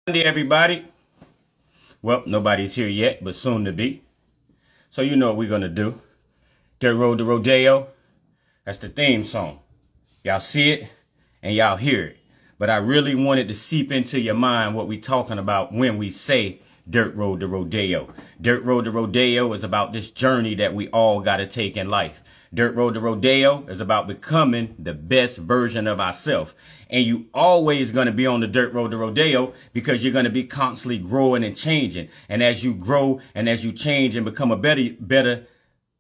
Sunday, everybody. Well, nobody's here yet, but soon to be. So you know what we're going to do. Dirt Road to Rodeo. That's the theme song. Y'all see it and y'all hear it. But I really wanted to seep into your mind what we're talking about when we say Dirt Road to Rodeo. Dirt Road to Rodeo is about this journey that we all got to take in life. Dirt Road to Rodeo is about becoming the best version of ourselves. And you always going to be on the Dirt Road to Rodeo because you're going to be constantly growing and changing. And as you grow and as you change and become a better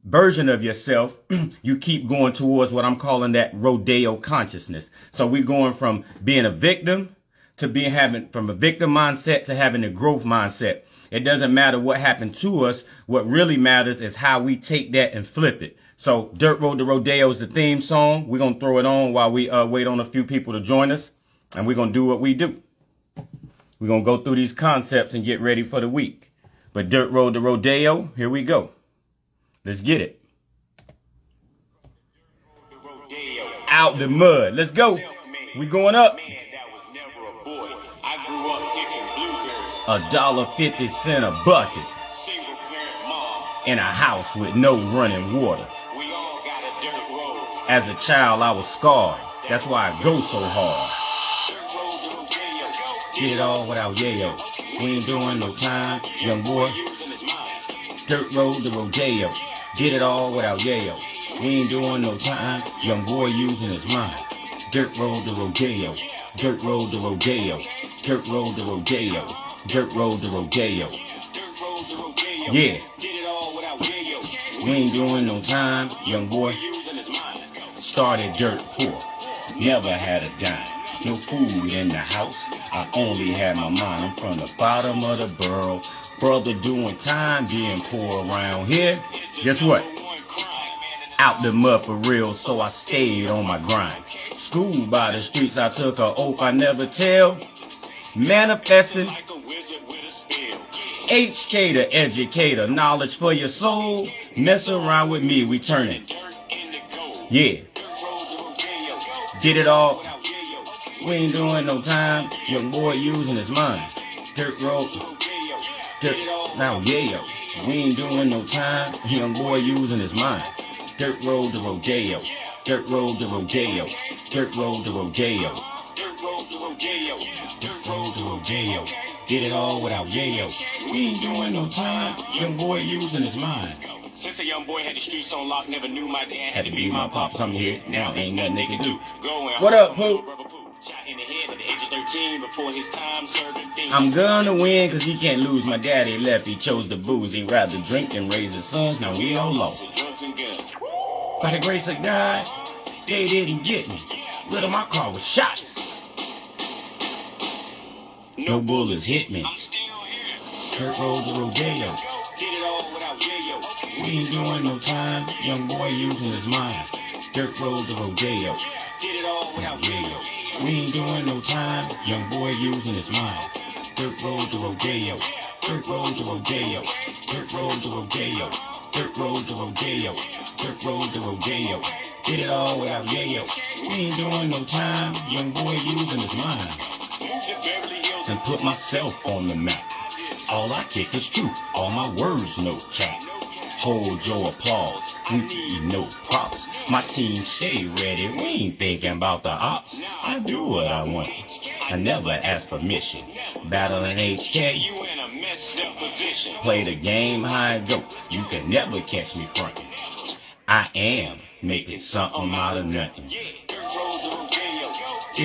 version of yourself, you keep going towards what I'm calling that rodeo consciousness. So we're going from being a victim to from a victim mindset to having a growth mindset. It doesn't matter what happened to us. What really matters is how we take that and flip it. So Dirt Road to Rodeo is the theme song. We're going to throw it on while we wait on a few people to join us. And we're going to do what we do. We're going to go through these concepts and get ready for the week. But Dirt Road to Rodeo, here we go. Let's get it. Out the mud. Let's go. We going up. $1.50 a bucket. In a house with no running water. As a child, I was scarred. That's why I go so hard. Get it all without yayo. We ain't doing no time, young boy. Dirt Road to Rodeo. Get it all without yayo. We ain't doing no time, young boy using his mind. Dirt Road to Rodeo. Dirt Road to Rodeo. Dirt Road to Rodeo. Dirt Road to Rodeo. Yeah. We ain't doing no time, young boy. Started dirt poor, never had a dime. No food in the house, I only had my mind. I'm from the bottom of the borough. Brother doing time, being poor around here. Guess what? Out the mud for real, so I stayed on my grind. School by the streets, I took an oath I never tell. Manifesting. HK the educator, knowledge for your soul. Mess around with me, we turn it. Yeah. Did it all. We ain't doing no time. Young boy using his mind. Dirt road. Dirt. Now, yeah. We ain't doing no time. Young boy using his mind. Dirt road to rodeo. Dirt road to rodeo. Dirt road to rodeo. Dirt road to rodeo. Dirt road to rodeo. Did it all without yayo. We ain't doing no time. Young boy using his mind. Since a young boy had the streets on lock, never knew my dad had to be my pops. I'm here now, ain't nothing they can do. What up, Pooh? I'm gonna win cause he can't lose. My daddy left, he chose the booze. He'd rather drink than raise his sons. Now we all lost. By the grace of God, they didn't get me. Rid of my car with shots. No bullets hit me. Dirt Road to Rodeo. We ain't doing no time, young boy using his mind. Dirt Road to Rodeo. Did it all without yayo. We ain't doing no time, young boy using his mind. Dirt Road to Rodeo. Dirt Road to Rodeo. Dirt Road to Rodeo. Dirt Road to Rodeo. Dirt Road to Rodeo. Did it all without yayo. We ain't doing no time, young boy using his mind. And put myself on the map. All I kick is truth, all my words no cap. Hold your applause, we need no props. My team stay ready, we ain't thinking about the ops. I do what I want, I never ask permission. Battling HK, you in a messed up position. Play the game how it go, you can never catch me frontin'. I am making something out of nothing. Did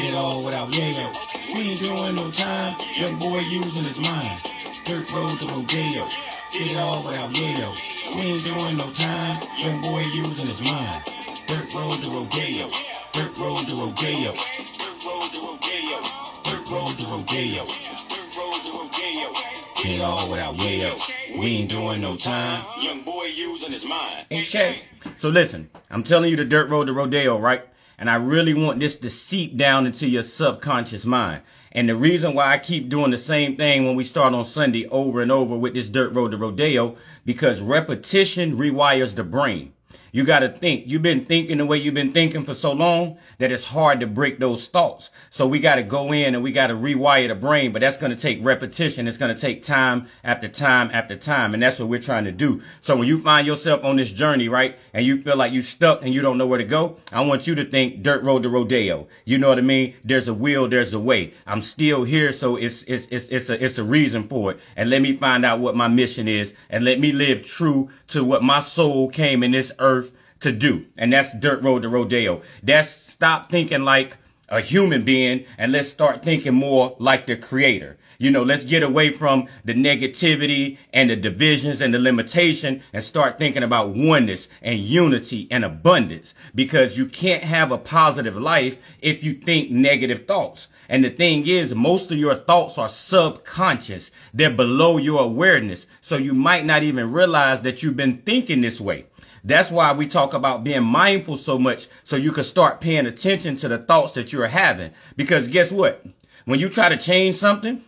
it all without yayo. We ain't doing no time, young boy using his mind. Dirt Road to Rodeo. Did it all without yayo. We ain't doing no time, young boy using his mind. Dirt Road to Rodeo. Dirt Road to Rodeo. Dirt Road to Rodeo. Dirt Road to Rodeo. Dirt Road to Rodeo. Did it all without yayo. We ain't doing no time, young boy using his mind. Okay. So listen, I'm telling you the Dirt Road to Rodeo, right? And I really want this to seep down into your subconscious mind. And the reason why I keep doing the same thing when we start on Sunday over and over with this Dirt Road to Rodeo, because repetition rewires the brain. You got to think. You've been thinking the way you've been thinking for so long that it's hard to break those thoughts. So we got to go in and we got to rewire the brain, but that's going to take repetition. It's going to take time after time after time. And that's what we're trying to do. So when you find yourself on this journey, right, and you feel like you stuck and you don't know where to go, I want you to think dirt road to rodeo. You know what I mean? There's a will, there's a way. I'm still here. So it's a reason for it. And let me find out what my mission is and let me live true to what my soul came in this earth to do. And that's dirt road to rodeo. That's stop thinking like a human being and let's start thinking more like the creator. You know, let's get away from the negativity and the divisions and the limitation and start thinking about oneness and unity and abundance, because you can't have a positive life if you think negative thoughts. And the thing is, most of your thoughts are subconscious. They're below your awareness. So you might not even realize that you've been thinking this way. That's why we talk about being mindful so much, so you can start paying attention to the thoughts that you're having. Because guess what? When you try to change something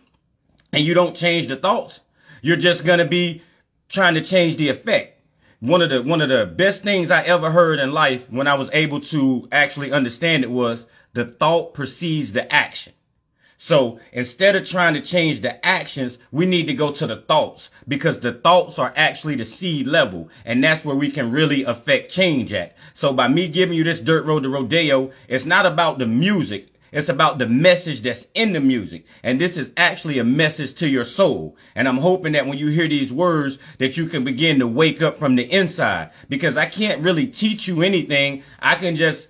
and you don't change the thoughts, you're just going to be trying to change the effect. One of the best things I ever heard in life when I was able to actually understand it was the thought precedes the action. So instead of trying to change the actions, we need to go to the thoughts, because the thoughts are actually the seed level. And that's where we can really affect change at. So by me giving you this dirt road to rodeo, it's not about the music. It's about the message that's in the music. And this is actually a message to your soul. And I'm hoping that when you hear these words, that you can begin to wake up from the inside, because I can't really teach you anything. I can just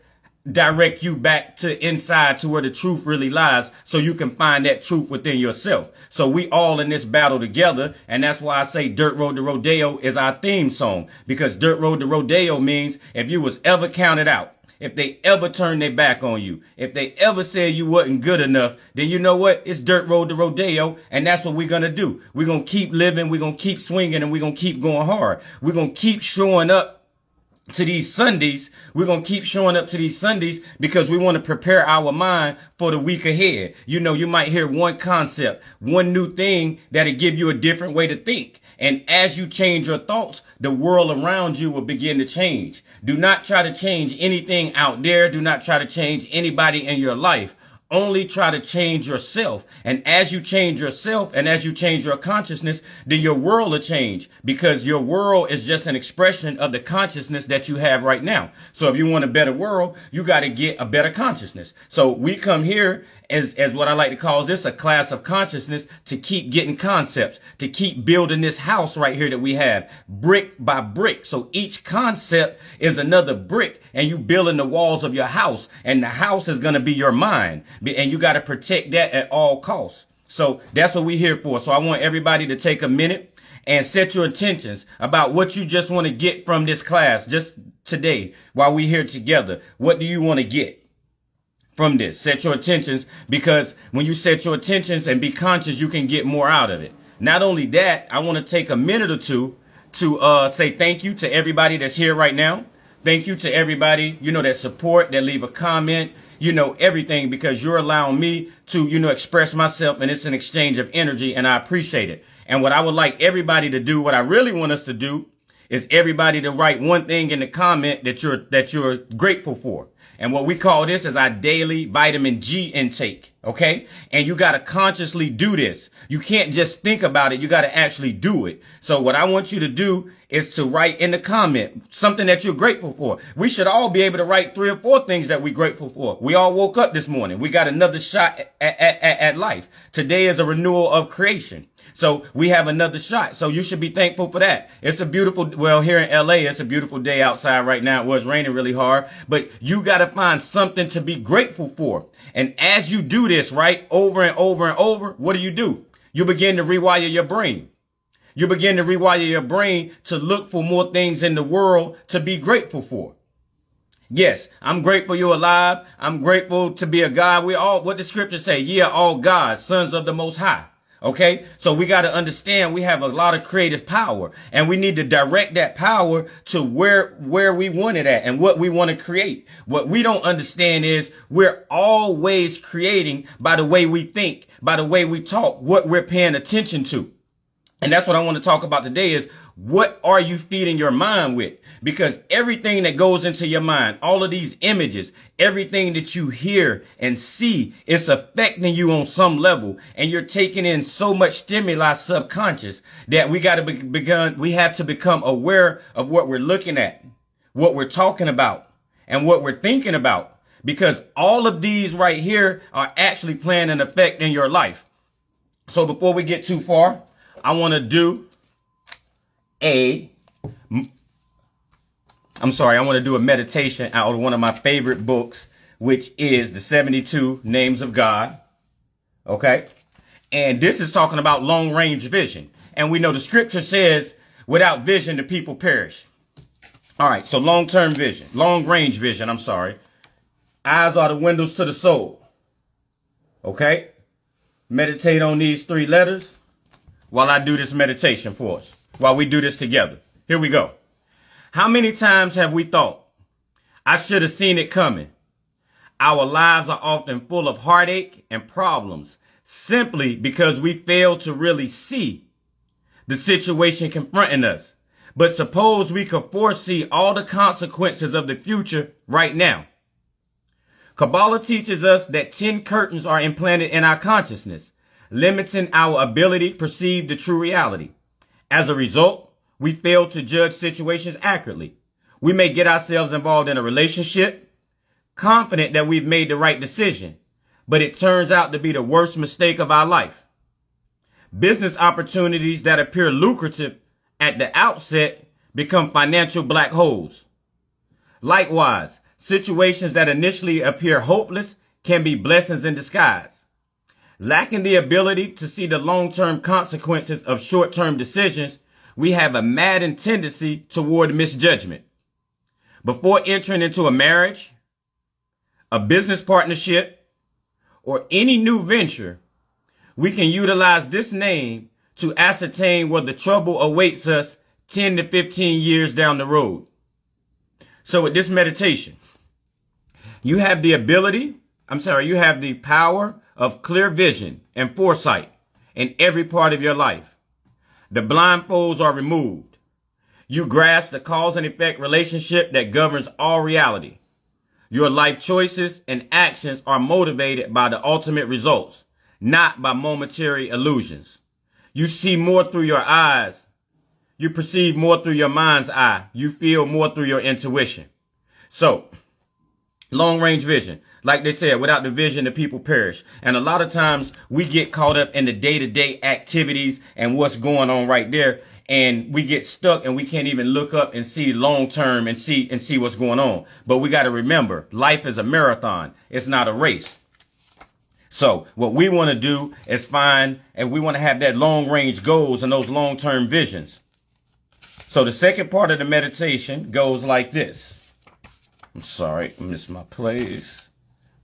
direct you back to inside to where the truth really lies, so you can find that truth within yourself. So we all in this battle together. And that's why I say Dirt Road to Rodeo is our theme song, because Dirt Road to Rodeo means if you was ever counted out, if they ever turned their back on you, if they ever said you wasn't good enough, then you know what? It's dirt road to rodeo. And that's what we're going to do. We're going to keep living. We're going to keep swinging, and we're going to keep going hard. We're going to keep showing up to these Sundays. We're going to keep showing up to these Sundays because we want to prepare our mind for the week ahead. You know, you might hear one concept, one new thing that'll give you a different way to think. And as you change your thoughts, the world around you will begin to change. Do not try to change anything out there. Do not try to change anybody in your life. Only try to change yourself. And as you change yourself and as you change your consciousness, then your world will change, because your world is just an expression of the consciousness that you have right now. So if you want a better world, you got to get a better consciousness. So we come here as what I like to call this a class of consciousness, to keep getting concepts, to keep building this house right here that we have brick by brick. So each concept is another brick, and you building the walls of your house, and the house is going to be your mind. And you got to protect that at all costs. So that's what we're here for. So I want everybody to take a minute and set your intentions about what you just want to get from this class just today while we're here together. What do you want to get from this? Set your intentions, because when you set your intentions and be conscious, you can get more out of it. Not only that, I want to take a minute or two to say thank you to everybody that's here right now. Thank you to everybody, that support, that leave a comment, everything, because you're allowing me to, express myself, and it's an exchange of energy, and I appreciate it. And what I would like everybody to do, what I really want us to do, is everybody to write one thing in the comment that you're grateful for. And what we call this is our daily vitamin G intake. Okay. And you got to consciously do this. You can't just think about it. You got to actually do it. So what I want you to do is to write in the comment something that you're grateful for. We should all be able to write 3 or 4 things that we're grateful for. We all woke up this morning. We got another shot at life. Today is a renewal of creation. So we have another shot. So you should be thankful for that. It's a beautiful, here in LA, it's a beautiful day outside right now. It was raining really hard, but you got to find something to be grateful for. And as you do this, right, over and over and over, what do? You begin to rewire your brain. You begin to rewire your brain to look for more things in the world to be grateful for. Yes, I'm grateful you're alive. I'm grateful to be a God. We all, what the scripture say? Yeah, all gods, sons of the Most High. Okay, so we got to understand we have a lot of creative power, and we need to direct that power to where we want it at and what we want to create. What we don't understand is we're always creating by the way we think, by the way we talk, what we're paying attention to. And that's what I want to talk about today is what are you feeding your mind with? Because everything that goes into your mind, all of these images, everything that you hear and see, it's affecting you on some level. And you're taking in so much stimuli subconscious that we have to become aware of what we're looking at, what we're talking about, and what we're thinking about. Because all of these right here are actually playing an effect in your life. So before we get too far, I want to do a meditation out of one of my favorite books, which is the 72 Names of God. Okay. And this is talking about long range vision. And we know the scripture says, without vision, the people perish. All right. So long range vision. I'm sorry. Eyes are the windows to the soul. Okay. Meditate on these 3 letters while I do this meditation for us, while we do this together. Here we go. How many times have we thought, I should have seen it coming? Our lives are often full of heartache and problems simply because we fail to really see the situation confronting us. But suppose we could foresee all the consequences of the future right now. Kabbalah teaches us that 10 curtains are implanted in our consciousness, limiting our ability to perceive the true reality. As a result, we fail to judge situations accurately. We may get ourselves involved in a relationship, confident that we've made the right decision, but it turns out to be the worst mistake of our life. Business opportunities that appear lucrative at the outset become financial black holes. Likewise, situations that initially appear hopeless can be blessings in disguise. Lacking the ability to see the long-term consequences of short-term decisions, we have a maddened tendency toward misjudgment. Before entering into a marriage, a business partnership, or any new venture, we can utilize this name to ascertain where the trouble awaits us 10 to 15 years down the road. So with this meditation, you have the power of clear vision and foresight in every part of your life. The blindfolds are removed. You grasp the cause and effect relationship that governs all reality. Your life choices and actions are motivated by the ultimate results, not by momentary illusions. You see more through your eyes. You perceive more through your mind's eye. You feel more through your intuition. So, long range vision. Like they said, without the vision, the people perish. And a lot of times we get caught up in the day-to-day activities and what's going on right there. And we get stuck and we can't even look up and see long term and see what's going on. But we got to remember, life is a marathon. It's not a race. So what we want to do is find, and we want to have that long range goals and those long term visions. So the second part of the meditation goes like this. I'm sorry, I missed my place.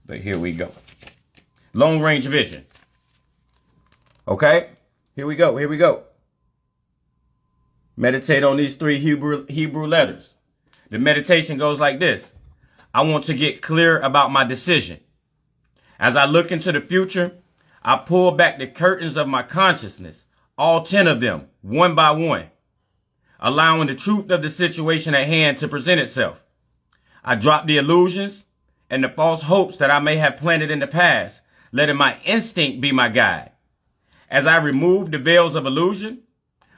But here we go. Long range vision. Okay, here we go. Meditate on these 3 Hebrew letters. The meditation goes like this. I want to get clear about my decision. As I look into the future, I pull back the curtains of my consciousness, all 10 of them, one by one, allowing the truth of the situation at hand to present itself. I drop the illusions and the false hopes that I may have planted in the past, letting my instinct be my guide. As I remove the veils of illusion,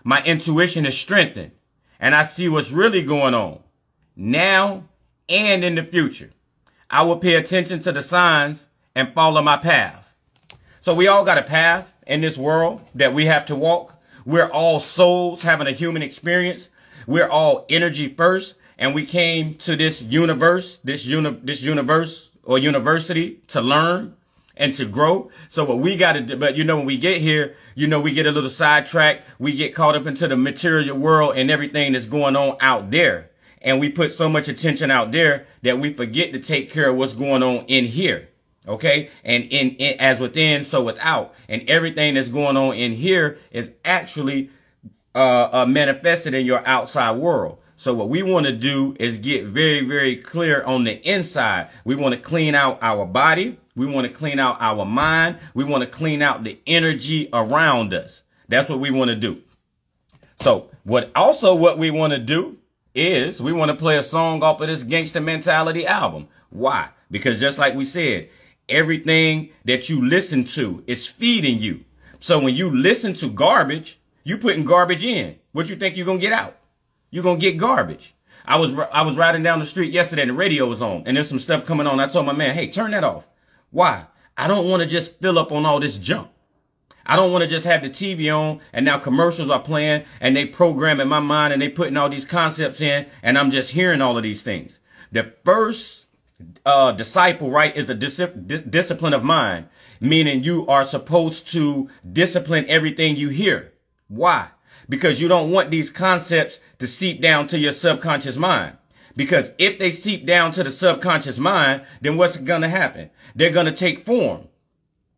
my intuition is strengthened, and I see what's really going on, now and in the future. I will pay attention to the signs and follow my path. So we all got a path in this world that we have to walk. We're all souls having a human experience. We're all energy first. And we came to this universe, this universe or university to learn and to grow. So what we got to do, but when we get here, we get a little sidetracked. We get caught up into the material world and everything that's going on out there. And we put so much attention out there that we forget to take care of what's going on in here. Okay. And in as within, so without, and everything that's going on in here is actually, manifested in your outside world. So what we want to do is get very, very clear on the inside. We want to clean out our body. We want to clean out our mind. We want to clean out the energy around us. That's what we want to do. So what we want to do is we want to play a song off of this Gangsta Mentality album. Why? Because just like we said, everything that you listen to is feeding you. So when you listen to garbage, you putting garbage in. What you think you're going to get out? You're going to get garbage. I was riding down the street yesterday and the radio was on and there's some stuff coming on. I told my man, hey, turn that off. Why? I don't want to just fill up on all this junk. I don't want to just have the TV on and now commercials are playing and they program in my mind and they putting all these concepts in and I'm just hearing all of these things. The first disciple, right, is the discipline of mind, meaning you are supposed to discipline everything you hear. Why? Because you don't want these concepts to seep down to your subconscious mind. Because if they seep down to the subconscious mind, then what's going to happen? They're going to take form.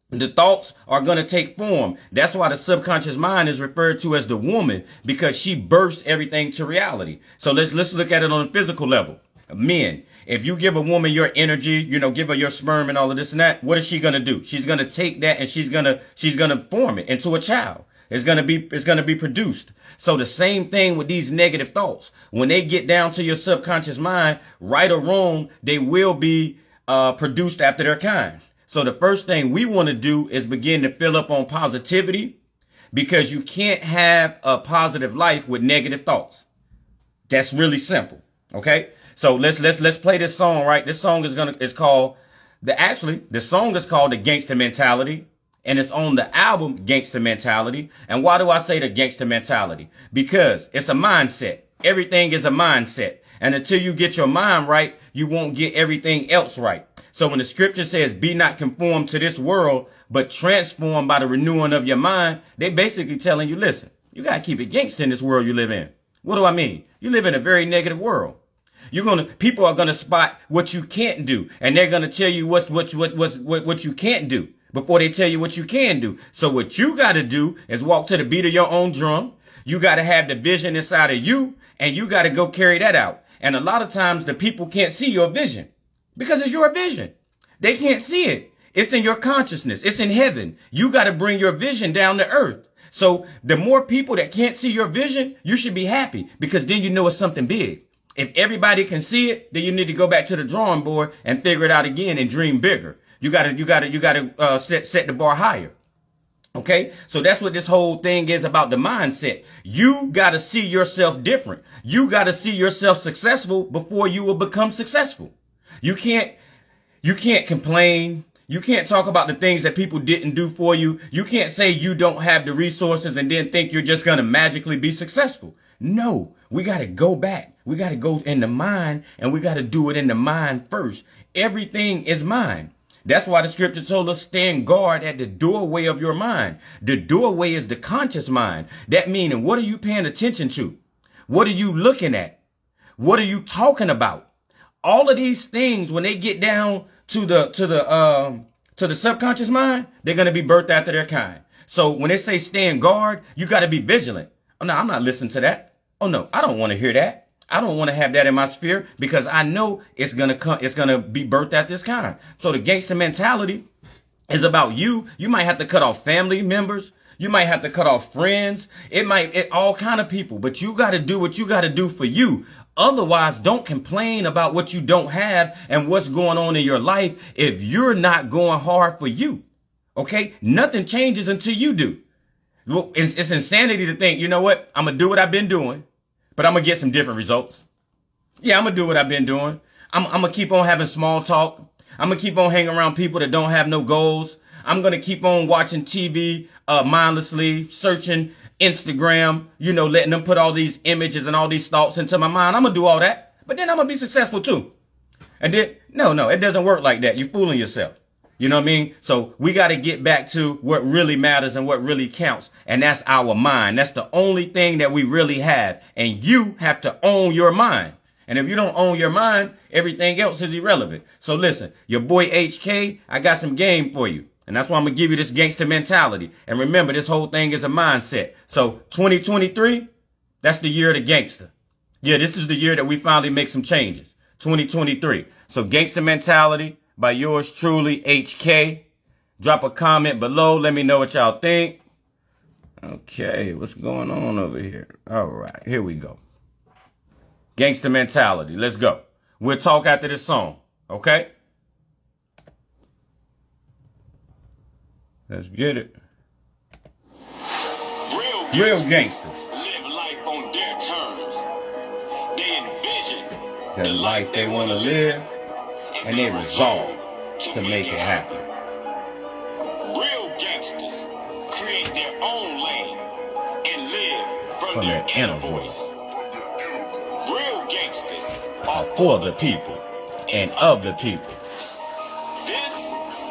The thoughts are going to take form. That's why the subconscious mind is referred to as the woman, because she births everything to reality. So let's look at it on a physical level. Men, if you give a woman your energy, give her your sperm and all of this and that, what is she going to do? She's going to take that and she's going to form it into a child. It's going to be produced. So the same thing with these negative thoughts. When they get down to your subconscious mind, right or wrong, they will be produced after their kind. So the first thing we want to do is begin to fill up on positivity, because you can't have a positive life with negative thoughts. That's really simple. Okay. So let's play this song, right? This song the song is called The Gangsta Mentality, and it's on the album Gangsta Mentality. And why do I say the Gangsta Mentality? Because it's a mindset. Everything is a mindset. And until you get your mind right, you won't get everything else right. So when the scripture says, be not conformed to this world, but transformed by the renewing of your mind, they basically telling you, listen, you got to keep it gangsta in this world you live in. What do I mean? You live in a very negative world. People are going to spot what you can't do, and they're going to tell you what you can't do before they tell you what you can do. So what you got to do is walk to the beat of your own drum. You got to have the vision inside of you, and you got to go carry that out. And a lot of times the people can't see your vision because it's your vision. They can't see it. It's in your consciousness. It's in heaven. You got to bring your vision down to earth. So the more people that can't see your vision, you should be happy, because then you know it's something big. If everybody can see it, then you need to go back to the drawing board and figure it out again and dream bigger. You gotta set the bar higher. Okay. So that's what this whole thing is about, the mindset. You gotta see yourself different. You gotta see yourself successful before you will become successful. You can't complain. You can't talk about the things that people didn't do for you. You can't say you don't have the resources and then think you're just going to magically be successful. No, we got to go back. We got to go in the mind, and we got to do it in the mind first. Everything is mind. That's why the scripture told us, stand guard at the doorway of your mind. The doorway is the conscious mind. That meaning, what are you paying attention to? What are you looking at? What are you talking about? All of these things, when they get down to the subconscious mind, they're going to be birthed after their kind. So when they say stand guard, you got to be vigilant. Oh, no, I'm not listening to that. Oh, no, I don't want to hear that. I don't want to have that in my sphere, because I know it's going to be birthed at this kind. So the gangster mentality is about you. You might have to cut off family members. You might have to cut off friends. All kind of people, but you got to do what you got to do for you. Otherwise, don't complain about what you don't have and what's going on in your life if you're not going hard for you. Okay? Nothing changes until you do. Well, it's insanity to think, you know what? I'm going to do what I've been doing, but I'm going to get some different results. Yeah, I'm going to do what I've been doing. I'm going to keep on having small talk. I'm going to keep on hanging around people that don't have no goals. I'm going to keep on watching TV mindlessly, searching Instagram, letting them put all these images and all these thoughts into my mind. I'm going to do all that, but then I'm going to be successful too. And then, no, it doesn't work like that. You're fooling yourself. You know what I mean? So we got to get back to what really matters and what really counts. And that's our mind. That's the only thing that we really have. And you have to own your mind. And if you don't own your mind, everything else is irrelevant. So listen, your boy HK, I got some game for you. And that's why I'm going to give you this gangster mentality. And remember, this whole thing is a mindset. So 2023, that's the year of the gangster. Yeah, this is the year that we finally make some changes. 2023. So gangster mentality by yours truly, HK. Drop a comment below. Let me know what y'all think. Okay, what's going on over here? All right, here we go. Gangster mentality. Let's go. We'll talk after this song, okay? Let's get it. Real gangsters live life on their terms. They envision the life they want to live, and they resolve to make it happen. Real gangsters create their own lane and live from their inner voice. Real gangsters Are for the people and of the people. This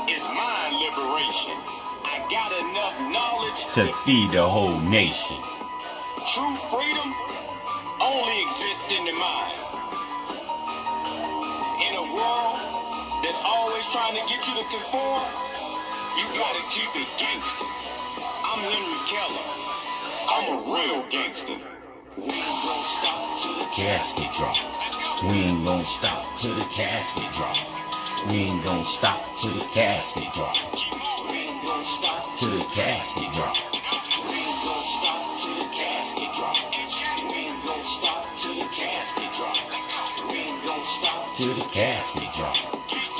is my liberation. I got enough knowledge To feed the whole nation. True freedom only exists in the mind. In a world that's always trying to get you to conform, you gotta keep it gangster. I'm Henry Keller. I'm a real gangster. We ain't gonna stop till the Casket drop. We ain't gonna stop till the casket drop. We ain't gonna stop till the casket drop. We ain't gonna stop Till the casket drop. We ain't gonna stop till the casket drop. We ain't gonna stop till the casket drop. We ain't gonna stop Till the casket drop.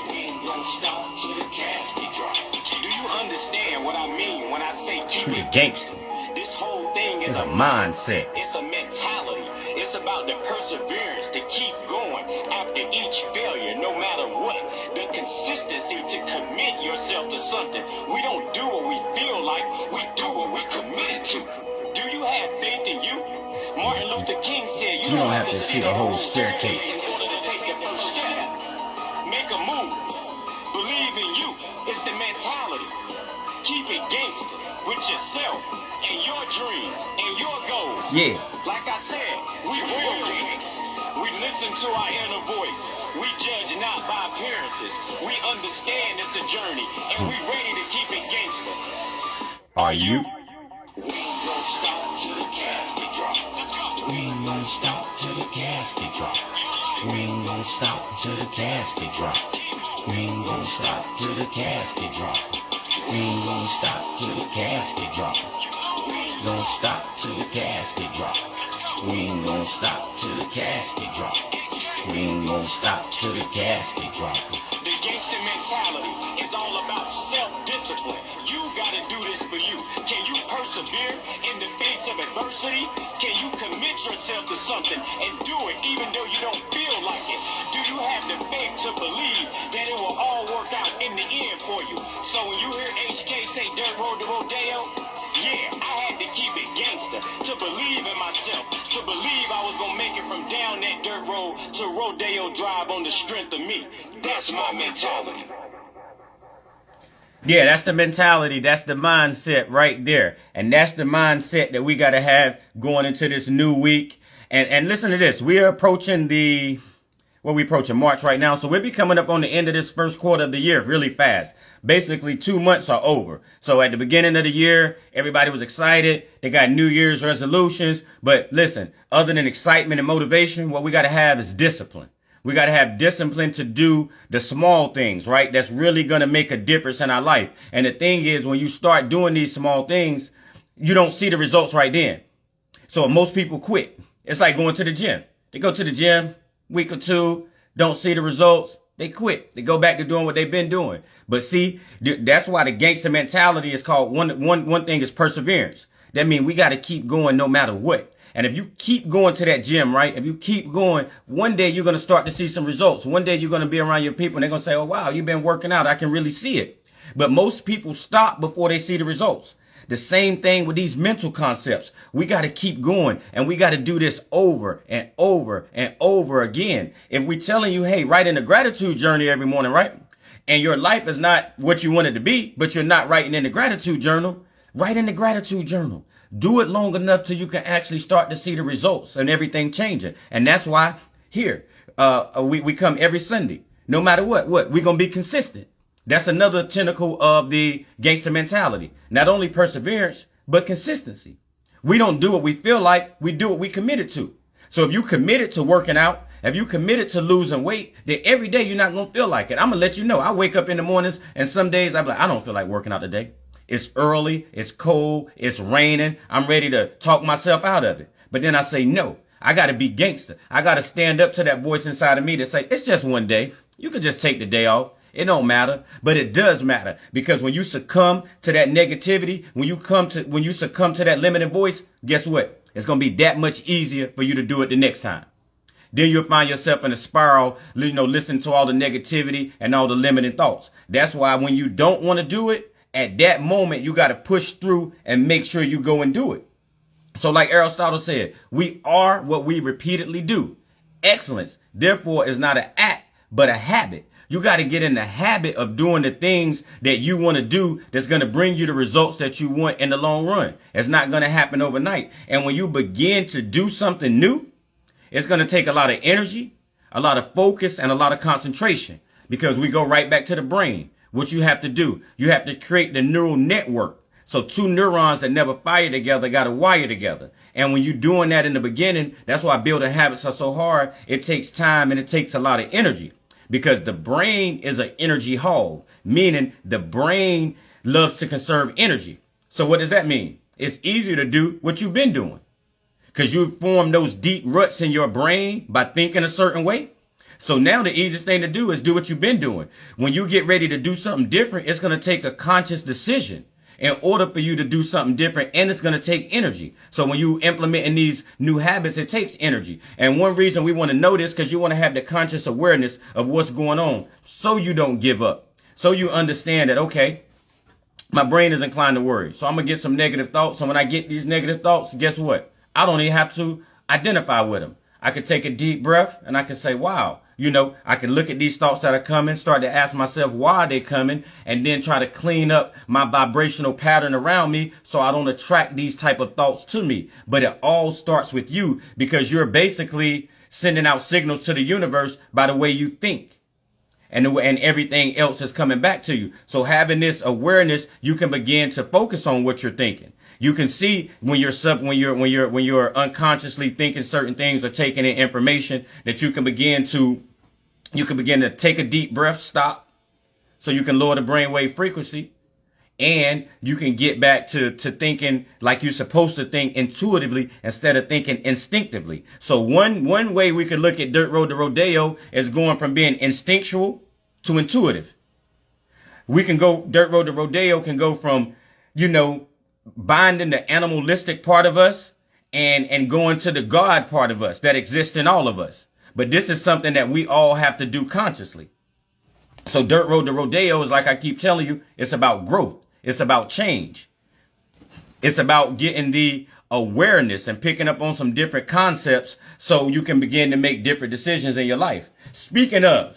We ain't gonna stop till the casket drop. Do you understand what I mean when I say keep True it gangster. This whole thing is It's a mindset. It's a mentality. It's about the perseverance to keep going after each failure, no matter what. The consistency to commit yourself to something. We don't do what we feel like. We do what we committed to. Do you have faith in you? Martin Luther King said you don't have to see the whole staircase in order to take the first step. Make a move. Believe in you. It's the mentality. Keep it gangster with yourself and your dreams and your goals. Yeah. Like I said, we real gangsters. We listen to our inner voice. We judge not by appearances. We understand it's a journey and we ready to keep it gangster. Are you? We ain't gonna stop till the casket drop. We ain't gonna stop till the casket drop. We ain't gonna stop till the casket drop. We ain't gonna stop till the casket drop. We ain't gonna stop till the casket drop. We ain't gonna stop till the casket drop. We ain't gonna stop till the casket drop. We ain't gonna stop till the casket drop. The gangster mentality is all about self-discipline. You gotta do this for you. Can you persevere in the face of adversity? Can you commit yourself to something and do it even though you don't feel like it? Do you have the faith to believe that it will all work out in the end for you? So when you hear HK say Dirt Road to Rodeo, yeah, I had to keep it gangster to believe in myself, to believe I was gonna make it from down that dirt road to Rodeo Drive on the strength of me. That's my mentality. Yeah, that's the mentality. That's the mindset right there. And that's the mindset that we got to have going into this new week. And listen to this. We are approaching we're approaching March right now. So we'll be coming up on the end of this first quarter of the year really fast. Basically, 2 months are over. So at the beginning of the year, everybody was excited. They got New Year's resolutions. But listen, other than excitement and motivation, what we got to have is discipline. We got to have discipline to do the small things, right? That's really going to make a difference in our life. And the thing is, when you start doing these small things, you don't see the results right then. So most people quit. It's like going to the gym. They go to the gym, week or two, don't see the results. They quit. They go back to doing what they've been doing. But see, that's why the gangster mentality is called one thing is perseverance. That means we got to keep going no matter what. And if you keep going to that gym, right? If you keep going, one day you're going to start to see some results. One day you're going to be around your people and they're going to say, oh, wow, you've been working out. I can really see it. But most people stop before they see the results. The same thing with these mental concepts. We got to keep going and we got to do this over and over and over again. If we're telling you, hey, write in a gratitude journal every morning, right? And your life is not what you want it to be, but you're not writing in the gratitude journal, write in the gratitude journal. Do it long enough till you can actually start to see the results and everything changing. And that's why here, we come every Sunday, no matter what, we're going to be consistent. That's another tentacle of the gangster mentality. Not only perseverance, but consistency. We don't do what we feel like, we do what we committed to. So if you committed to working out, if you committed to losing weight, then every day you're not going to feel like it. I'm going to let you know. I wake up in the mornings and some days I'm like, I don't feel like working out today. It's early. It's cold. It's raining. I'm ready to talk myself out of it. But then I say, no, I got to be gangster. I got to stand up to that voice inside of me that say, it's just one day. You could just take the day off. It don't matter, but it does matter, because when you succumb to that negativity, when you succumb to that limiting voice, guess what? It's going to be that much easier for you to do it the next time. Then you'll find yourself in a spiral, listening to all the negativity and all the limiting thoughts. That's why when you don't want to do it, at that moment, you got to push through and make sure you go and do it. So like Aristotle said, we are what we repeatedly do. Excellence, therefore, is not an act, but a habit. You got to get in the habit of doing the things that you want to do that's going to bring you the results that you want in the long run. It's not going to happen overnight. And when you begin to do something new, it's going to take a lot of energy, a lot of focus, and a lot of concentration, because we go right back to the brain. What you have to do, you have to create the neural network. So two neurons that never fire together got to wire together. And when you're doing that in the beginning, that's why building habits are so hard. It takes time and it takes a lot of energy, because the brain is an energy hog, meaning the brain loves to conserve energy. So what does that mean? It's easier to do what you've been doing, because you form those deep ruts in your brain by thinking a certain way. So now the easiest thing to do is do what you've been doing. When you get ready to do something different, it's going to take a conscious decision in order for you to do something different, and it's going to take energy. So when you implementing these new habits, it takes energy. And one reason we want to know this, because you want to have the conscious awareness of what's going on, so you don't give up. So you understand that, okay, my brain is inclined to worry, so I'm going to get some negative thoughts. So when I get these negative thoughts, guess what? I don't even have to identify with them. I can take a deep breath and I can say, wow, I can look at these thoughts that are coming, start to ask myself why they're coming, and then try to clean up my vibrational pattern around me so I don't attract these type of thoughts to me. But it all starts with you, because you're basically sending out signals to the universe by the way you think. And everything else is coming back to you. So having this awareness, you can begin to focus on what you're thinking. You can see when you're unconsciously thinking certain things or taking in information, that you can begin to take a deep breath, stop, so you can lower the brainwave frequency, and you can get back to thinking like you're supposed to think, intuitively, instead of thinking instinctively. So one way we can look at Dirt Road to Rodeo is going from being instinctual to intuitive. Dirt Road to Rodeo can go from, binding the animalistic part of us and going to the God part of us that exists in all of us. But this is something that we all have to do consciously. So Dirt Road to Rodeo is, like I keep telling you, it's about growth. It's about change. It's about getting the awareness and picking up on some different concepts so you can begin to make different decisions in your life. Speaking of,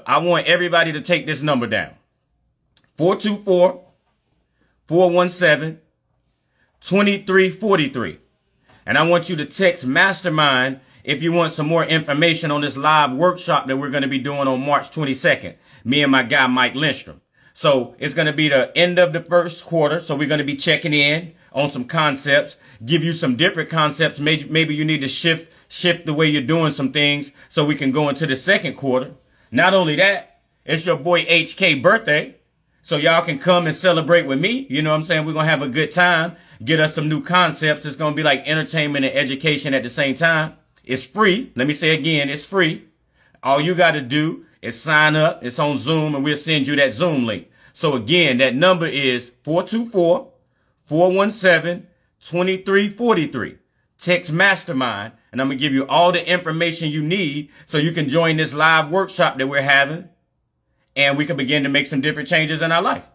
I want everybody to take this number down. 424-417-2343. And I want you to text Mastermind if you want some more information on this live workshop that we're going to be doing on March 22nd. Me and my guy, Mike Lindstrom. So it's going to be the end of the first quarter. So we're going to be checking in on some concepts, give you some different concepts. Maybe you need to shift the way you're doing some things so we can go into the second quarter. Not only that, it's your boy HK birthday. So y'all can come and celebrate with me. You know what I'm saying? We're going to have a good time, get us some new concepts. It's going to be like entertainment and education at the same time. It's free. Let me say again, it's free. All you got to do is sign up. It's on Zoom, and we'll send you that Zoom link. So again, that number is 424-417-2343. Text Mastermind, and I'm going to give you all the information you need so you can join this live workshop that we're having, and we can begin to make some different changes in our life.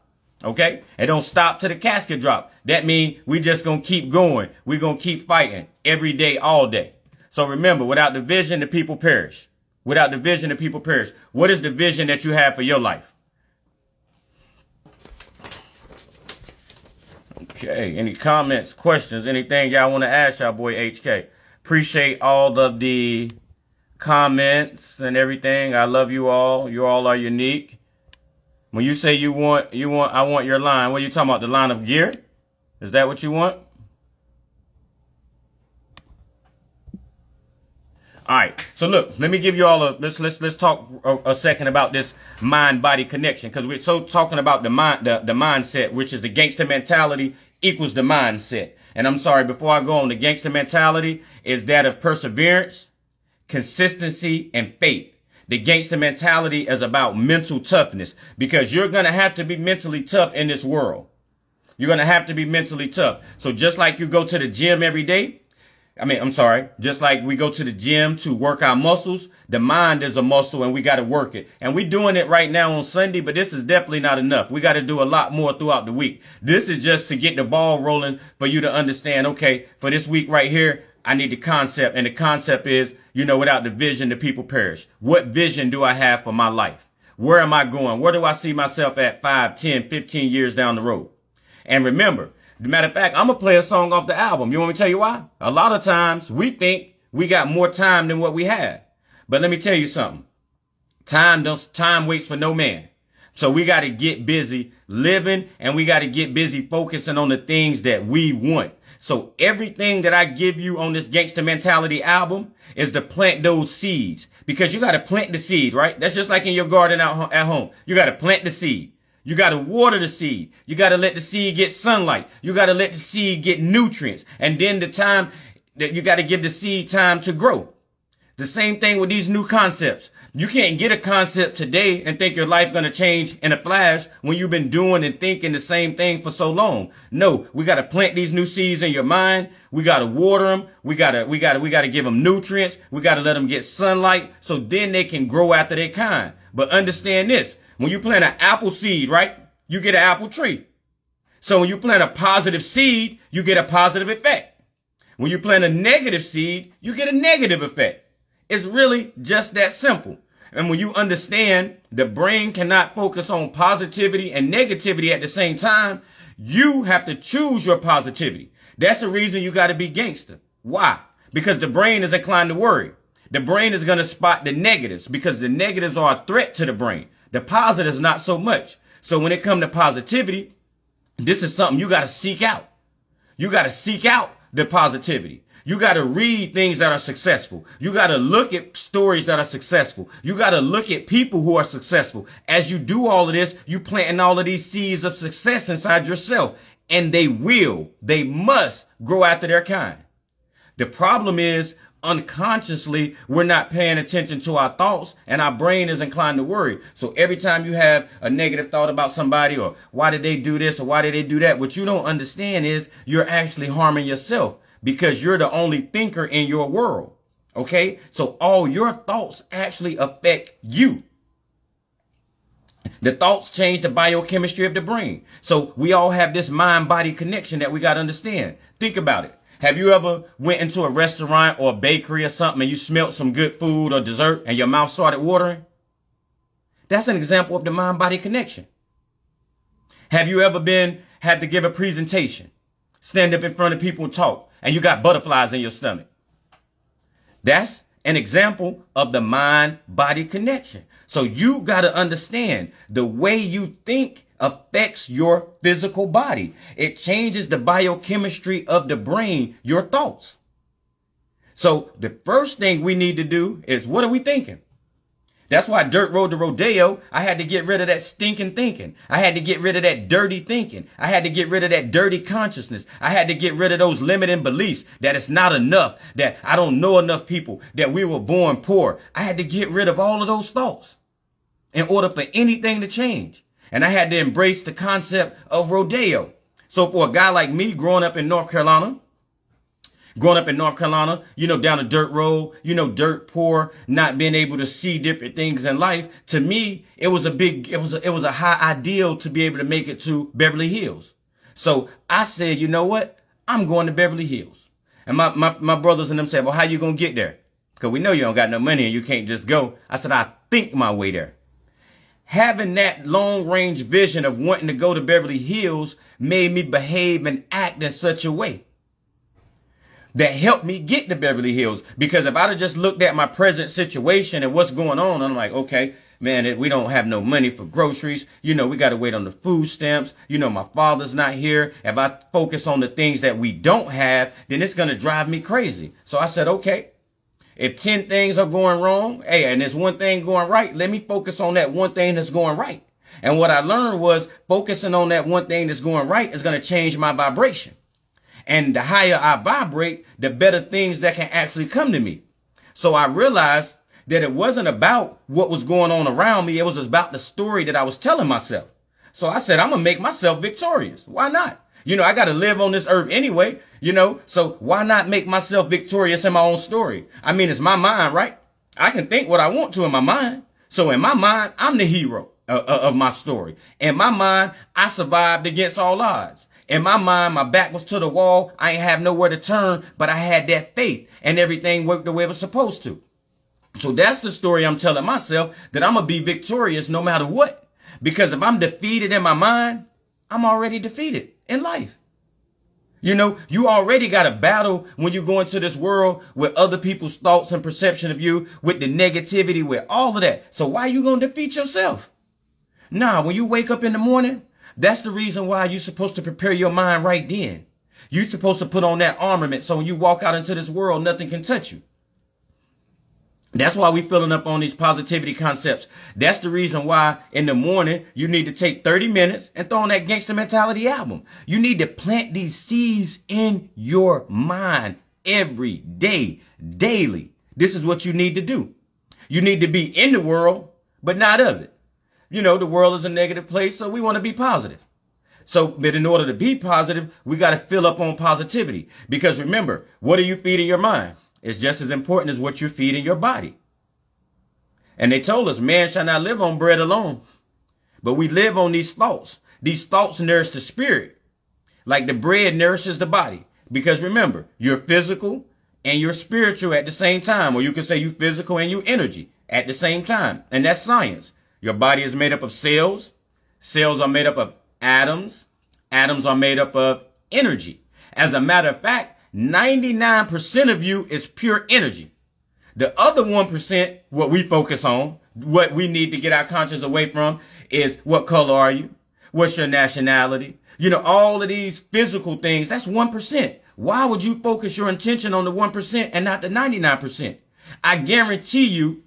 Okay? And don't stop till the casket drop. That means we just going to keep going. We're going to keep fighting every day, all day. So remember, without the vision, the people perish. Without the vision, the people perish. What is the vision that you have for your life? Okay. Any comments, questions, anything y'all want to ask y'all boy HK? Appreciate all of the comments and everything. I love you all. You all are unique. When you say I want your line, what are you talking about? The line of gear? Is that what you want? All right. So look, let me give you all let's talk a second about this mind body connection, because we're so talking about the mindset, which is the gangster mentality equals the mindset. And I'm sorry, before I go on, the gangster mentality is that of perseverance, consistency, and faith. The gangster mentality is about mental toughness, because you're going to have to be mentally tough in this world. You're going to have to be mentally tough. So just like you go to the gym every day, just like we go to the gym to work our muscles, the mind is a muscle and we got to work it. And we're doing it right now on Sunday, but this is definitely not enough. We got to do a lot more throughout the week. This is just to get the ball rolling for you to understand, okay, for this week right here, I need the concept. And the concept is, without the vision, the people perish. What vision do I have for my life? Where am I going? Where do I see myself at 5, 10, 15 years down the road? And remember, as a matter of fact, I'm going to play a song off the album. You want me to tell you why? A lot of times we think we got more time than what we have. But let me tell you something. Time waits for no man. So we got to get busy living, and we got to get busy focusing on the things that we want. So everything that I give you on this Gangsta Mentality album is to plant those seeds, because you got to plant the seed, right? That's just like in your garden at home. You got to plant the seed. You got to water the seed. You got to let the seed get sunlight. You got to let the seed get nutrients. And then the time that you got to give the seed time to grow. The same thing with these new concepts. You can't get a concept today and think your life going to change in a flash when you've been doing and thinking the same thing for so long. No, we got to plant these new seeds in your mind. We got to water them. We got to give them nutrients. We got to let them get sunlight so then they can grow after their kind. But understand this. When you plant an apple seed, right, you get an apple tree. So when you plant a positive seed, you get a positive effect. When you plant a negative seed, you get a negative effect. It's really just that simple. And when you understand the brain cannot focus on positivity and negativity at the same time, you have to choose your positivity. That's the reason you got to be gangster. Why? Because the brain is inclined to worry. The brain is going to spot the negatives because the negatives are a threat to the brain. The positives, not so much. So when it comes to positivity, this is something you got to seek out. You got to seek out the positivity. You got to read things that are successful. You got to look at stories that are successful. You got to look at people who are successful. As you do all of this, you planting all of these seeds of success inside yourself, and they must grow after their kind. The problem is, unconsciously, we're not paying attention to our thoughts, and our brain is inclined to worry. So every time you have a negative thought about somebody, or why did they do this, or why did they do that, what you don't understand is you're actually harming yourself, because you're the only thinker in your world. Okay? So all your thoughts actually affect you. The thoughts change the biochemistry of the brain. So we all have this mind-body connection that we got to understand. Think about it. Have you ever went into a restaurant or a bakery or something and you smelled some good food or dessert and your mouth started watering? That's an example of the mind-body connection. Have you ever had to give a presentation, stand up in front of people and talk, and you got butterflies in your stomach? That's an example of the mind-body connection. So you got to understand the way you think affects your physical body. It changes the biochemistry of the brain, your thoughts. So the first thing we need to do is, what are we thinking? That's why Dirt Road to Rodeo, I had to get rid of that stinking thinking. I had to get rid of that dirty thinking. I had to get rid of that dirty consciousness. I had to get rid of those limiting beliefs that it's not enough, that I don't know enough people, that we were born poor. I had to get rid of all of those thoughts in order for anything to change. And I had to embrace the concept of rodeo. So for a guy like me growing up in North Carolina, down a dirt road, dirt poor, not being able to see different things in life. To me, it was a high ideal to be able to make it to Beverly Hills. So I said, you know what? I'm going to Beverly Hills. And my brothers and them said, well, how you going to get there? Because we know you don't got no money and you can't just go. I said, I think my way there. Having that long range vision of wanting to go to Beverly Hills made me behave and act in such a way that helped me get to Beverly Hills. Because if I'd have just looked at my present situation and what's going on, I'm like, okay, man, we don't have no money for groceries. We got to wait on the food stamps. My father's not here. If I focus on the things that we don't have, then it's going to drive me crazy. So I said, okay, If 10 things are going wrong, hey, and there's one thing going right, let me focus on that one thing that's going right. And what I learned was focusing on that one thing that's going right is going to change my vibration. And the higher I vibrate, the better things that can actually come to me. So I realized that it wasn't about what was going on around me. It was about the story that I was telling myself. So I said, I'm going to make myself victorious. Why not? I got to live on this earth anyway, so why not make myself victorious in my own story? I mean, it's my mind, right? I can think what I want to in my mind. So in my mind, I'm the hero of my story. In my mind, I survived against all odds. In my mind, my back was to the wall. I ain't have nowhere to turn, but I had that faith and everything worked the way it was supposed to. So that's the story I'm telling myself, that I'm going to be victorious no matter what. Because if I'm defeated in my mind, I'm already defeated in life. You already got a battle when you go into this world with other people's thoughts and perception of you, with the negativity, with all of that. So why are you going to defeat yourself? Nah, when you wake up in the morning, that's the reason why you're supposed to prepare your mind right then. You're supposed to put on that armament so when you walk out into this world, nothing can touch you. That's why we're filling up on these positivity concepts. That's the reason why in the morning, you need to take 30 minutes and throw on that Gangster Mentality album. You need to plant these seeds in your mind every day, daily. This is what you need to do. You need to be in the world, but not of it. The world is a negative place, so we want to be positive. But in order to be positive, we got to fill up on positivity. Because remember, what are you feeding your mind? It's just as important as what you're feeding your body. And they told us, man shall not live on bread alone. But we live on these thoughts. These thoughts nourish the spirit, like the bread nourishes the body. Because remember, you're physical and you're spiritual at the same time. Or you can say you're physical and you're energy at the same time. And that's science. Your body is made up of cells. Cells are made up of atoms. Atoms are made up of energy. As a matter of fact, 99% of you is pure energy. The other 1%, what we focus on, what we need to get our conscience away from, is what color are you? What's your nationality? All of these physical things, that's 1%. Why would you focus your intention on the 1% and not the 99%? I guarantee you,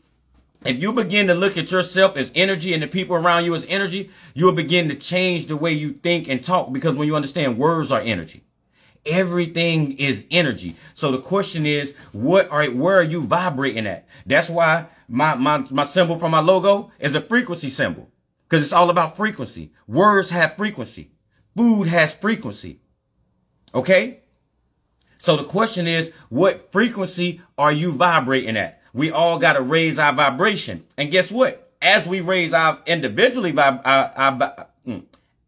if you begin to look at yourself as energy and the people around you as energy, you'll begin to change the way you think and talk, because when you understand words are energy. Everything is energy. So the question is, where are you vibrating at? That's why my symbol for my logo is a frequency symbol, because it's all about frequency. Words have frequency. Food has frequency. Okay? So the question is, what frequency are you vibrating at? We all got to raise our vibration. And guess what? As we raise our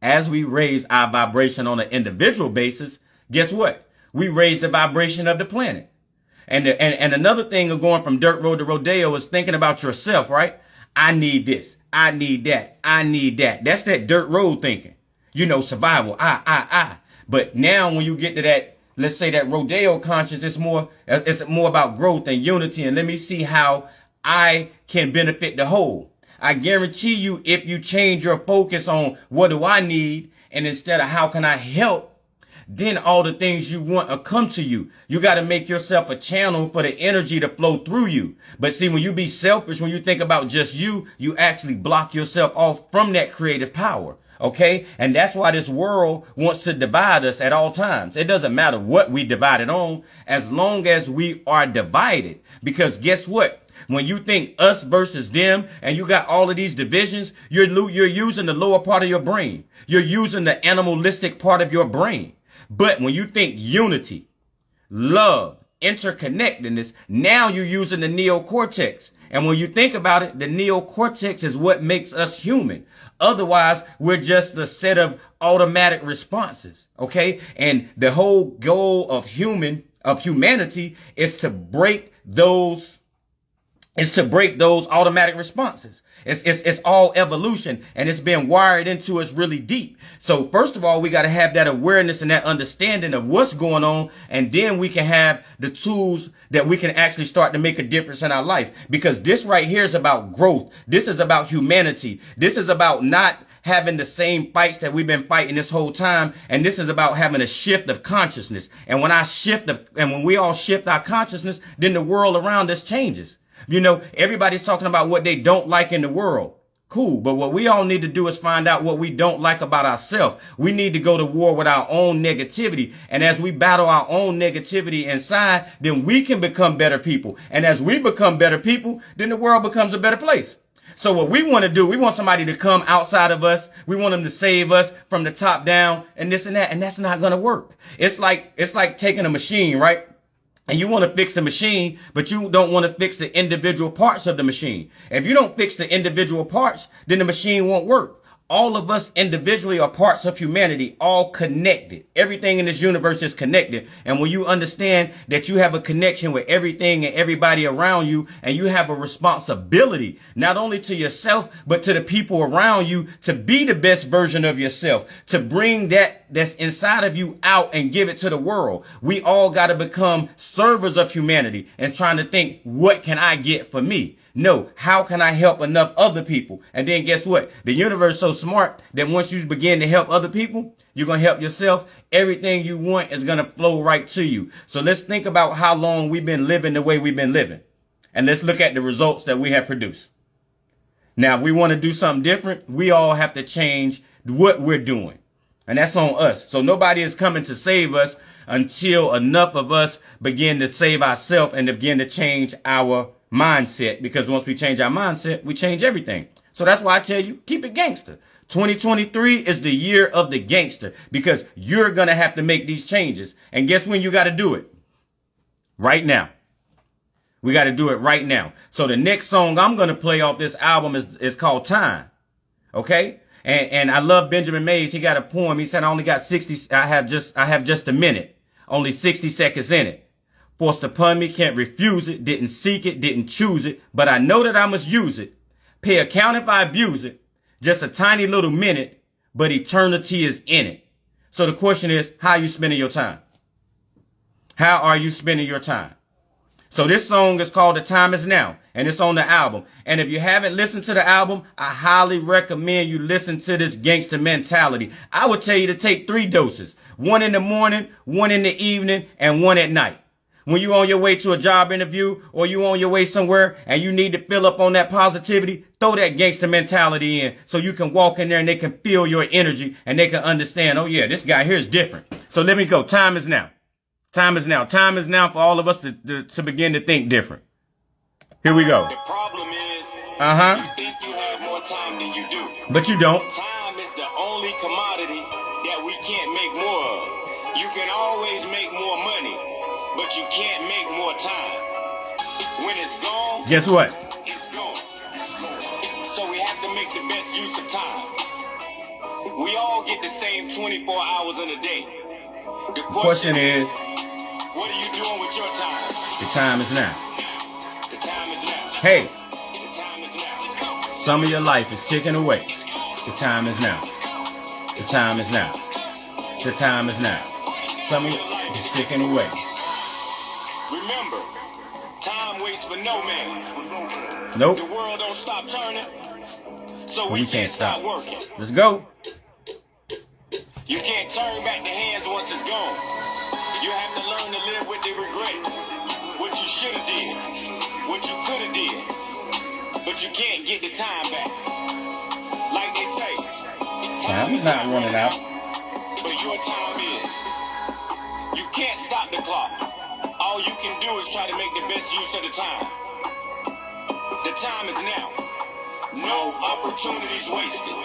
as we raise our vibration on an individual basis, guess what? We raise the vibration of the planet. And another thing of going from dirt road to rodeo is thinking about yourself, right? I need this. I need that. I need that. That's that dirt road thinking. Survival. I. But now when you get to that, let's say that rodeo conscious, it's more about growth and unity. And let me see how I can benefit the whole. I guarantee you, if you change your focus on what do I need, and instead of how can I help, then all the things you want will come to you. You got to make yourself a channel for the energy to flow through you. But see, when you be selfish, when you think about just you actually block yourself off from that creative power. Okay? And that's why this world wants to divide us at all times. It doesn't matter what we divided on, as long as we are divided. Because guess what? When you think us versus them and you got all of these divisions, you're using the lower part of your brain. You're using the animalistic part of your brain. But when you think unity, love, interconnectedness, now you're using the neocortex. And when you think about it, the neocortex is what makes us human. Otherwise, we're just a set of automatic responses. Okay. And the whole goal of humanity is to break those automatic responses. It's all evolution, and it's been wired into us really deep. So first of all, we got to have that awareness and that understanding of what's going on. And then we can have the tools that we can actually start to make a difference in our life, because this right here is about growth. This is about humanity. This is about not having the same fights that we've been fighting this whole time. And this is about having a shift of consciousness. And when we all shift our consciousness, then the world around us changes. You know, everybody's talking about what they don't like in the world. Cool. But what we all need to do is find out what we don't like about ourselves. We need to go to war with our own negativity. And as we battle our own negativity inside, then we can become better people. And as we become better people, then the world becomes a better place. So what we want to do, we want somebody to come outside of us. We want them to save us from the top down and this and that. And that's not going to work. It's like taking a machine, right? And you want to fix the machine, but you don't want to fix the individual parts of the machine. If you don't fix the individual parts, then the machine won't work. All of us individually are parts of humanity, all connected. Everything in this universe is connected. And when you understand that you have a connection with everything and everybody around you, and you have a responsibility, not only to yourself, but to the people around you, to be the best version of yourself, to bring that's inside of you out and give it to the world. We all got to become servers of humanity and trying to think, what can I get for me? No, how can I help enough other people? And then guess what? The universe is so smart that once you begin to help other people, you're going to help yourself. Everything you want is going to flow right to you. So let's think about how long we've been living the way we've been living. And let's look at the results that we have produced. Now, if we want to do something different, we all have to change what we're doing. And that's on us. So nobody is coming to save us until enough of us begin to save ourselves and begin to change our mindset, because once we change our mindset, we change everything. So that's why I tell you, keep it gangster. 2023 is the year of the gangster, because you're going to have to make these changes. And guess when you got to do it? Right now. We got to do it right now. So the next song I'm going to play off this album is called Time. Okay? And I love Benjamin Mays. He got a poem. He said, I only got 60. I have just a minute, only 60 seconds in it. Forced upon me, can't refuse it, didn't seek it, didn't choose it, but I know that I must use it. Pay account if I abuse it. Just a tiny little minute, but eternity is in it. So the question is, how are you spending your time? How are you spending your time? So this song is called The Time Is Now, and it's on the album. And if you haven't listened to the album, I highly recommend you listen to this gangster mentality. I would tell you to take 3 doses, 1 in the morning, 1 in the evening, and 1 at night. When you on your way to a job interview or you on your way somewhere and you need to fill up on that positivity, throw that gangster mentality in so you can walk in there and they can feel your energy and they can understand, oh yeah, this guy here is different. So let me go. Time is now. Time is now. Time is now for all of us to begin to think different. Here we go. The problem is, you think you have more time than you do. But you don't. Time is the only commodity that we can't make more of. You can always make more money, but you can't make more time. When it's gone, guess what? It's gone. So we have to make the best use of time. We all get the same 24 hours in a day. The question is, what are you doing with your time? The time is now. The time is now. Hey, The time is now. some of your life is ticking away. The time is now. The time is now. The time is now. Some of your life is ticking away. Remember, time waits for no man. Nope. The world don't stop turning, so We we can't stop. working. Let's go. You can't turn back the hands once it's gone. You have to learn to live with the regret. What you should have did, what you could have did, but you can't get the time back. Like they say, Time is not running out. but your time is. You can't stop the clock. All you can do is try to make the best use of the time. The time is now. No opportunities wasted.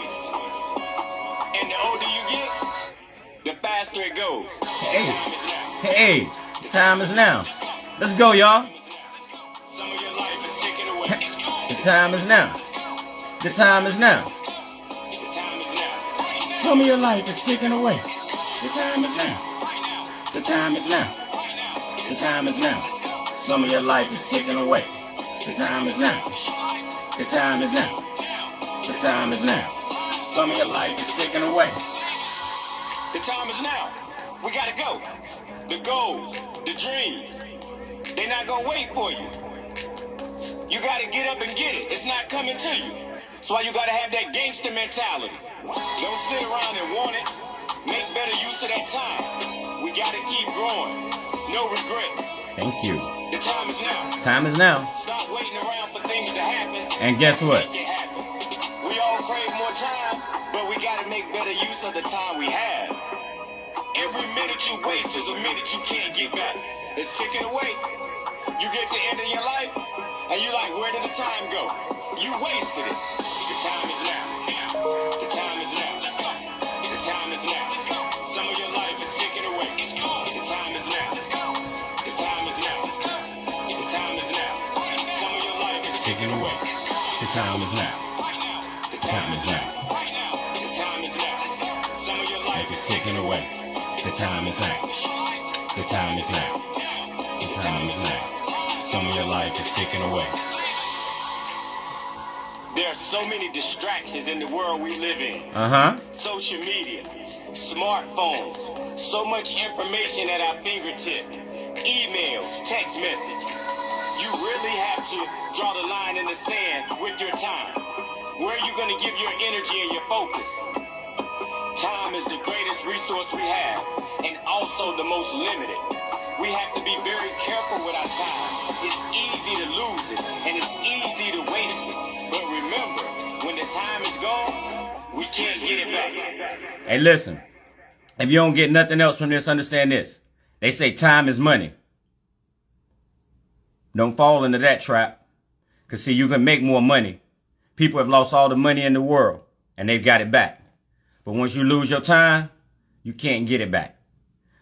And the older you get, the faster it goes. Hey. Time is now. Hey, the time is now. Let's go, y'all. Some of your life is ticking away. The time is now. The time is now. The time is now. Some of your life is ticking away. The time is now. The time is now. The time is now. Some of your life is ticking away. The time is now. The time is now. The time is now. Some of your life is ticking away. The time is now. We gotta go. The goals, the dreams, they're not gonna wait for you. You gotta get up and get it. It's not coming to you. That's why you gotta have that gangster mentality. Don't sit around and want it. Make better use of that time. We gotta keep growing. No regrets. Thank you. The time is now. Time is now. Stop waiting around for things to happen. And guess what? Make it happen. We all crave more time, but we gotta make better use of the time we have. Every minute you waste is a minute you can't get back. It's ticking away. You get to the end of your life, and you like, where did the time go? You wasted it. The time is now. The time is now. The time is now. Some of your life is ticking away. The time is now. The time is now. The time is now. Some of your life is ticking away. The time is now. The time is now. The time is now. Some of your life is ticking away. The time is now. The time is now. The time is now. Some of your life is ticking away. There are so many distractions in the world we live in. Social media, smartphones, so much information at our fingertip, emails, text message. You really have to draw the line in the sand with your time. Where are you going to give your energy and your focus? Time is the greatest resource we have, and also the most limited. We have to be very careful with our time. It's easy to lose it, and it's easy to waste it. But remember, when the time is gone, we can't get it back. Hey, listen. If you don't get nothing else from this, understand this. They say time is money. Don't fall into that trap. Because, see, you can make more money. People have lost all the money in the world, and they've got it back. But once you lose your time, you can't get it back.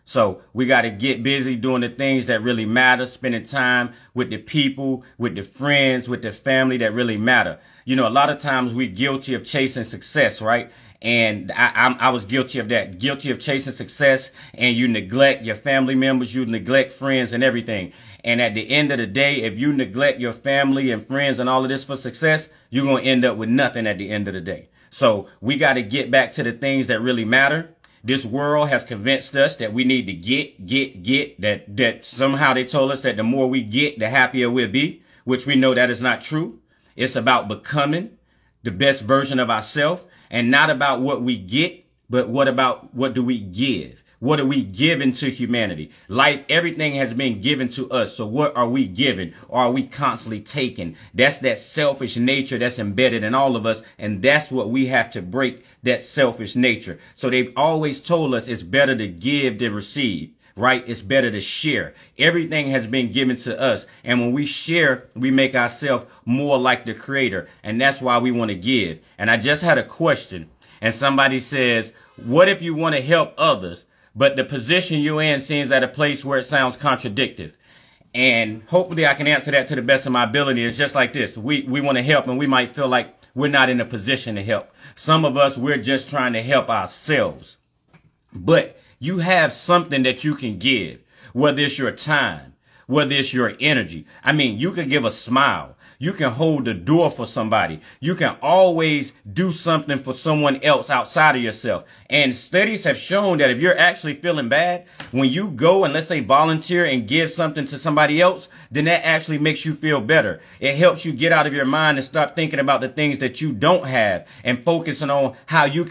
So we got to get busy doing the things that really matter, spending time with the people, with the friends, with the family that really matter. You know, a lot of times we're guilty of chasing success, right? And I was guilty of that, guilty of chasing success, and you neglect your family members, you neglect friends and everything. And at the end of the day, if you neglect your family and friends and all of this for success, you're going to end up with nothing at the end of the day. So we got to get back to the things that really matter. This world has convinced us that we need to get, that somehow they told us that the more we get, the happier we'll be, which we know that is not true. It's about becoming the best version of ourselves, and not about what we get, but what do we give? What are we giving to humanity? Life, everything has been given to us. So what are we giving? Or are we constantly taking? That's that selfish nature that's embedded in all of us. And that's what we have to break, that selfish nature. So they've always told us it's better to give than receive, right? It's better to share. Everything has been given to us. And when we share, we make ourselves more like the Creator. And that's why we want to give. And I just had a question, and somebody says, what if you want to help others, but the position you're in seems at a place where it sounds contradictory? And hopefully I can answer that to the best of my ability. It's just like this. We want to help, and we might feel like we're not in a position to help. Some of us, we're just trying to help ourselves. But you have something that you can give, whether it's your time, whether it's your energy. I mean, you can give a smile. You can hold the door for somebody. You can always do something for someone else outside of yourself. And studies have shown that if you're actually feeling bad, when you go and let's say volunteer and give something to somebody else, then that actually makes you feel better. It helps you get out of your mind and start thinking about the things that you don't have and focusing on how you